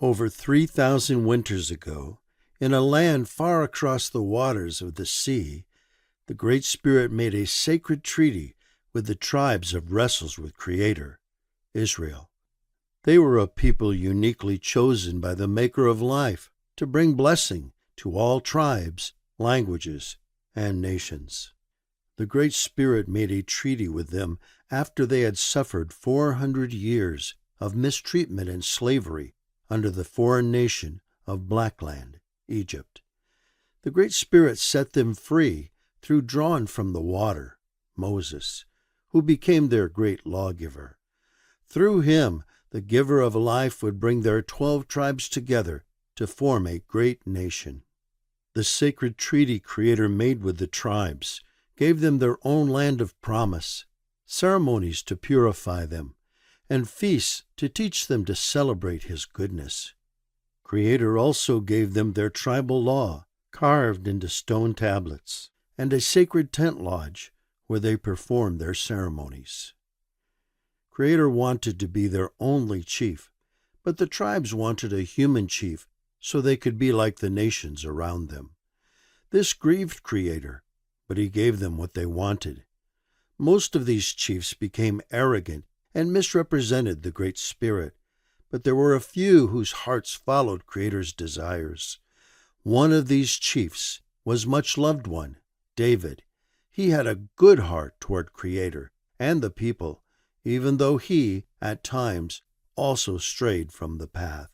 Over 3,000 winters ago, in a land far across the waters of the sea, the Great Spirit made a sacred treaty with the tribes of wrestles with Creator, Israel. They were a people uniquely chosen by the Maker of life to bring blessing to all tribes, languages, and nations. The Great Spirit made a treaty with them after they had suffered 400 years of mistreatment and slavery under the foreign nation of Blackland, Egypt. The Great Spirit set them free through drawn from the water, Moses, who became their great lawgiver. Through him, the giver of life would bring their 12 tribes together to form a great nation. The sacred treaty Creator made with the tribes gave them their own land of promise, ceremonies to purify them, and feasts to teach them to celebrate His goodness. Creator also gave them their tribal law, carved into stone tablets, and a sacred tent lodge where they performed their ceremonies. Creator wanted to be their only chief, but the tribes wanted a human chief so they could be like the nations around them. This grieved Creator, but He gave them what they wanted. Most of these chiefs became arrogant and misrepresented the Great Spirit, but there were a few whose hearts followed Creator's desires. One of these chiefs was much loved one, David. He had a good heart toward Creator and the people, even though he, at times, also strayed from the path.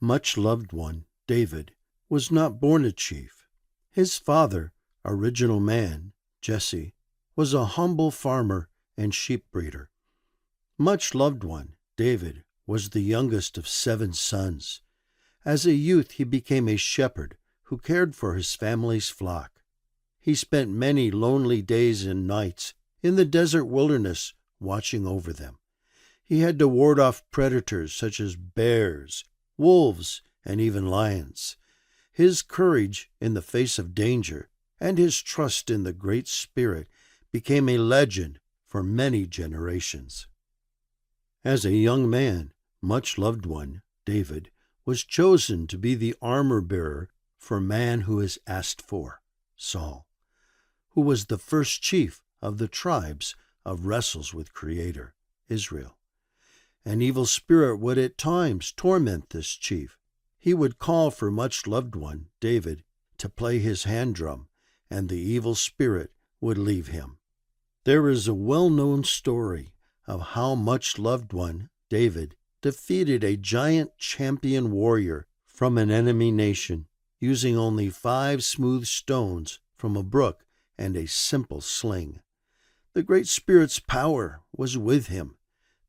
Much loved one, David, was not born a chief. His father, original man, Jesse, was a humble farmer and sheep breeder. Much loved one, David, was the youngest of 7 sons. As a youth he became a shepherd who cared for his family's flock. He spent many lonely days and nights in the desert wilderness watching over them. He had to ward off predators such as bears, wolves, and even lions. His courage in the face of danger and his trust in the Great Spirit became a legend for many generations. As a young man, much loved one, David, was chosen to be the armor-bearer for man who is asked for, Saul, who was the first chief of the tribes of wrestles with Creator, Israel. An evil spirit would at times torment this chief. He would call for much loved one, David, to play his hand drum, and the evil spirit would leave him. There is a well-known story of how much loved one, David, defeated a giant champion warrior from an enemy nation, using only 5 smooth stones from a brook and a simple sling. The Great Spirit's power was with him.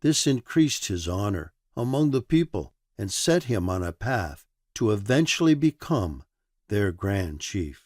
This increased his honor among the people and set him on a path to eventually become their grand chief.